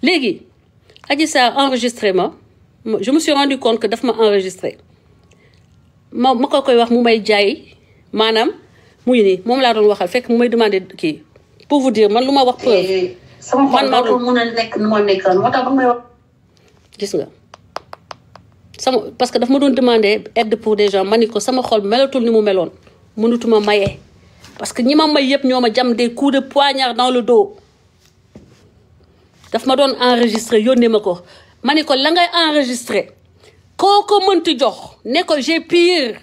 léegi Adji Sarr enregistré ma je me suis rendu compte que daf ma enregistré ma koy wax mu may jaay maanaam muy nii moom laa doon waxal fekk mu may demandé kii pour vous dire man lu ma wax preuve. sama xol dootul mun a nekk nu ma nekkoon moo tax ba may wax. gis nga parce que daf ma doon demandé aide pour des gens ma ni ko sama xol melatul ni mu meloon mënutuma maye parce que ñi ma may yëpp ñoo ma jam des coups de poignard dans le dos. daf ma doon enregistré yónnee ma ko ma ni ko la ngay enregistré koo ko mënti jox ne ko j'ai pire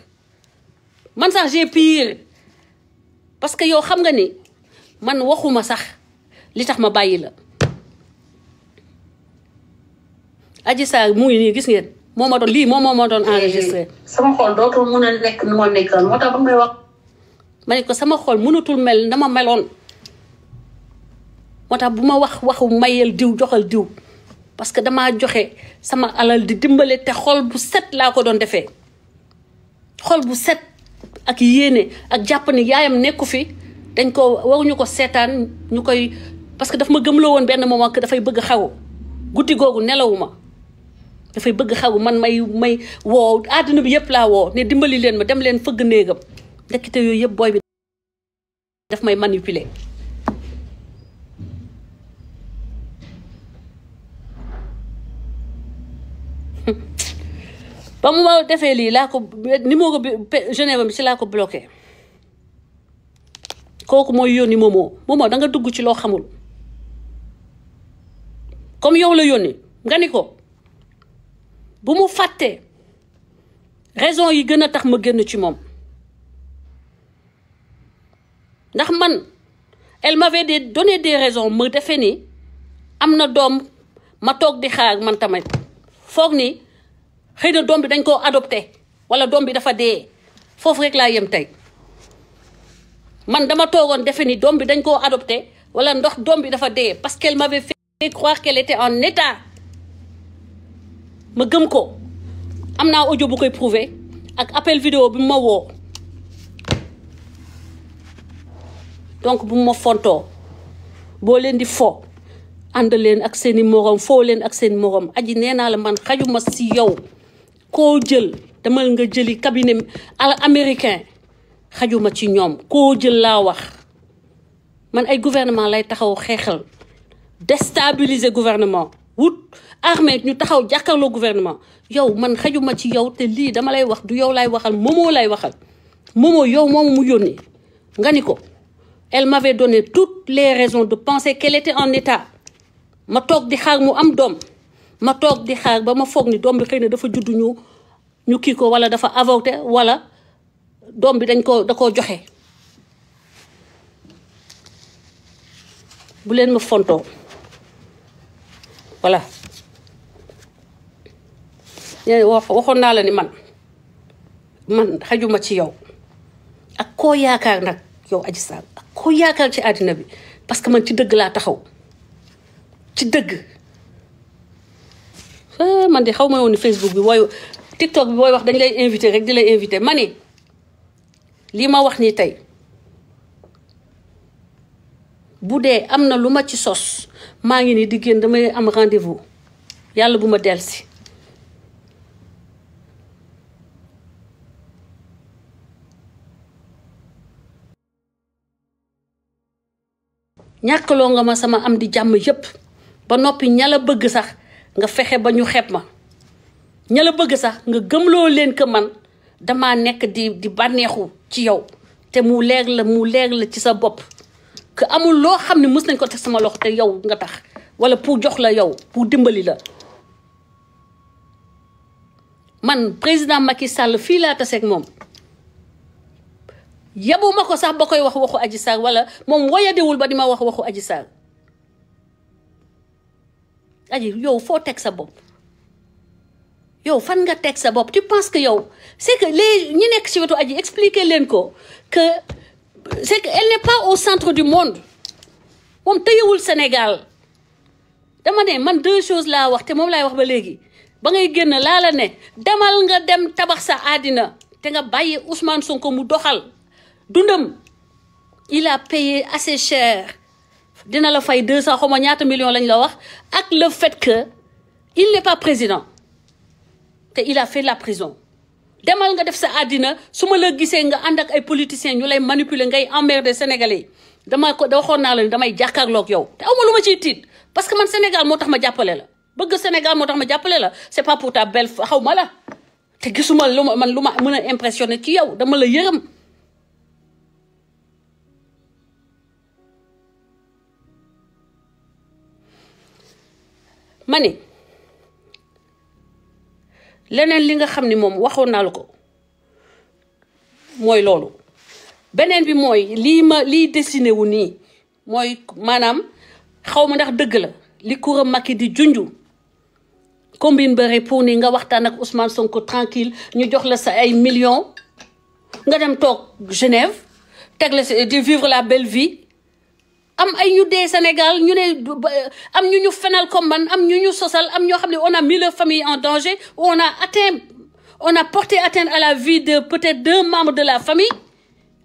man sax j'ai pire parce que yow xam nga ni man waxuma sax li tax ma bàyyi la. Adji Sarr mu ngi nii gis ngeen moo ma doon lii moo ma doon enregistré. sama xol dootul mun a nekk nu ma nekkoon moo tax ba may wax. ma ni ko sama xol mënatul mel na ma meloon. moo tax bu ma waxu mayel diw joxal diw parce que damaa joxe sama alal di dimbale te xol bu set laa ko doon defee xol bu set ak yéene ak jàpp ni yaayam nekku fi dañ ko waruñu ko seetaan ñu koy parce que daf ma gëmloo woon benn moment que dafay bëgg xaru guddi googu nelawuma dafay bëgg xaru man may woo àdduna bi yëpp laa woo ne dimbali leen ma dem leen fëgg néegam ndekkite yooyu yëpp booy bi daf may manipuler. ba mu ma defee lii laa ko numéro bi Genève bi ci laa ko bloqué kooku mooy yónni Momo da nga dugg ci loo xamul comme yow la yónni nga ni ko bu mu fàttee raison yi gën a tax ma génn ci moom ndax man elle m'avait donné des raisons ma defee ni am na doom ma toog di xaar man tamit foog ni xëy na doom bi dañ koo adopté wala doom bi dafa dee foofu rek laa yem tey man dama toogoon defe ni doom bi dañ koo adopté wala ndox doom bi dafa dee parce qu'elle m'avait fait croire qu'elle était en état ma gëm ko am naa audio bu koy prouver ak appel vidéo bi ma woo donc bu ma fontoo boo leen di fo ànd leen ak seeni morom foo leen ak seen morom aji nee naa la man xajuma si yow koo jël demal nga jëli cabinet américain xajuma ci ñoom koo jël laa wax man ay gouvernement lay taxaw xeexal déstabiliser gouvernement wut armée ñu taxaw jàkkaarloo gouvernement yow man xajuma ci yow te lii dama lay wax du yow lay waxal Momo lay waxal Momo yow moomu mu yónni nga ni ko elle m'avait donné toutes les raisons de penser qu'elle était en état ma toog di xaar mu am doom ma toog di xaar ba ma foog ni doom bi xëy na dafa juddu ñu kii ko wala dafa avorté wala doom bi da koo joxe bu leen ma fontoo voilà waxoon naa la ni man xajuma ci yow ak koo yaakaar nag yow Adji Sarr ak koo yaakaar ci àddina bi parce que man ci dëgg laa taxaw ci dëgg man de xaw ma woon ni Facebook bi booy TikTok bi booy wax dañ lay invité rek di lay invité ma ni lii ma wax nii tey bu dee am na lu ma ci sos maa ngi nii di génn damay am rendez-vous yàlla bu ma delsi ñàkkaloo nga ma sama am di jàmm yépp ba noppi ña la bëgg sax nga fexe ba ñu xeeb ma ña la bëgg sax nga gëmloo leen que man dama nekk di bànneexu ci yow te mu leer la ci sa bopp que amul loo xam ne mës nañ ko teg sama loxo te yow nga tax wala pour jox la yow pour dimbali la man président Macky Sall fii laa taseeg moom yabuma ko sax ba koy wax waxu Adji Sarr wala moom woyadewul ba di ma wax waxu Adji Sarr aji yow foo teg sa bopp yow fan nga teg sa bopp tu penses que yow c'est que ñi nekk ci wetu Adji expliquer leen ko que c'est que elle n'est pas au centre du monde moom tëyewul Sénégal dama ne man deux choses laa wax te moom laay wax ba léegi ba ngay génn laa la ne demal nga dem tabax sa àddina te nga bàyyi Ousmane Sonko mu doxal dundam il a payé assez cher dina la fay 200 xaw ma ñaata millions lañ la wax ak le fait que il n'est pas président te il a fait la prison demal nga def sa àddina su ma la gisee nga ànd ak ay politiciens ñu lay manipuler ngay emmerder Sénégalais da waxoon naa la ne damay jàkkaarloog yow te awma lu ma ciy tiit parce que man Sénégal moo tax ma jàppale la bëgg Sénégal moo tax ma jàppale la c'est pas pour ta belle xaw ma la te gisuma lu ma mën a impressionné ci yow dama la yërëm ma ne leneen li nga xam ni moom waxoon naa la ko mooy loolu beneen bi mooy lii dessiné wu nii mooy maanaam xaw ma ndax dëgg la li Coura Macky di junju combine bëre pour ni nga waxtaan ak Ousmane Sonko tranquille ñu jox la sa ay millions nga dem toog Genève teg la di vivre la belle vie am ay ñu dee Sénégal ñu ne am ñu fenal comme man am ñu sosal am ñoo xam ne on a mis leur famille en danger ou on a porté atteinte à la vie de peut-être 2 membres de la famille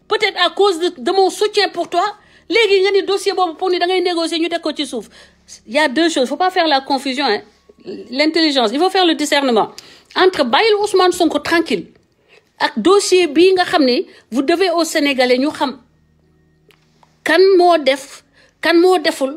peut-être à cause de mon soutien pour toi léegi nga ni dossier boobu pour ni da ngay négocier ñu teg ko ci suuf il y a 2 choses faut pas faire la confusion hein l'intelligence il faut faire le discernement entre bàyyil Ousmane Sonko tranquille ak dossier bii nga xam ne vous devez aux Sénégalais ñu xam kan moo deful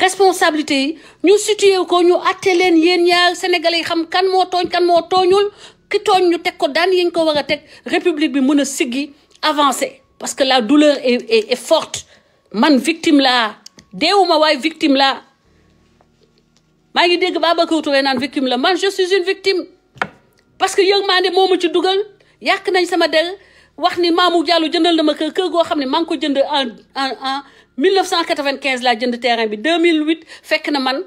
responsabilité yi ñu situé ko ñu àtte leen yéen ñaar Sénégalais yi xam kan moo tooñ kan moo tooñul ki tooñ ñu teg ko daan yi ñu ko war a teg république bi mën a siggi avancer parce que la douleur est forte man victime laa deewuma waaye victime laa maa ngi dégg Babacar Touré naan victime la man je suis une victime parce que yërmande moo ma ci dugal yàq nañ sama der wax ni Mamou Diallo jëndal na ma kër goo xam ne maa ngi ko jënd en 1995 laa jënd terrain bi 2008 fekk na man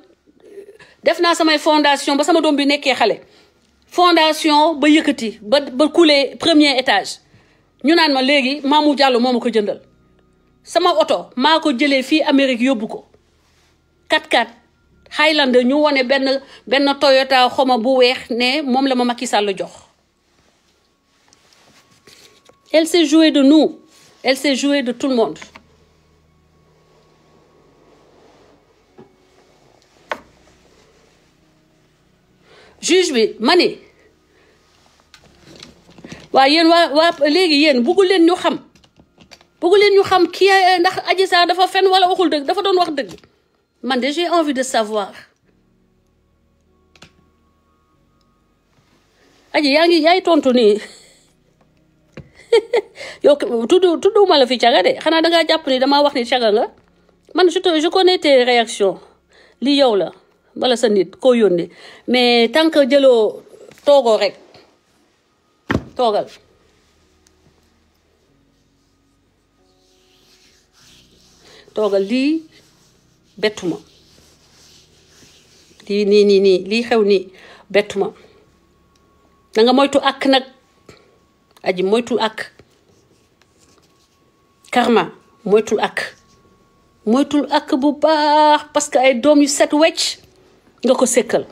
def naa samay fondation ba sama doom bi nekkee xale fondation ba yëkkati ba couler premier étage ñu naan ma léegi Mamou Diallo moo ma ko jëndal sama oto maa ko jëlee fii Amérique yóbbu ko 4x4 Highlander ñu wone benn Toyota xoma bu weex ne moom la ma Macky Sall jox elle s'est jouée de nous elle s'est jouée de tout le monde juge bi ma ne waa yéen waa léegi yéen bëggu leen ñu xam kii ndax Adji Sarr dafa fen wala waxul dëgg dafa doon wax dëgg man de j'ai envie de savoir Adji yaay tontu nii yow tudduma la fi caga de xanaa dangaa jàpp ni damaa wax ni caga nga man je connais tes réactions li yow la wala sa nit koo yónnee mais tant que jëloo toogoo rek toogal lii bettuma lii nii lii xew nii bettuma da nga moytu ak nag Adji moytul ak karma moytul ak bu baax parce que ay doom yu set wecc nga ko sekkal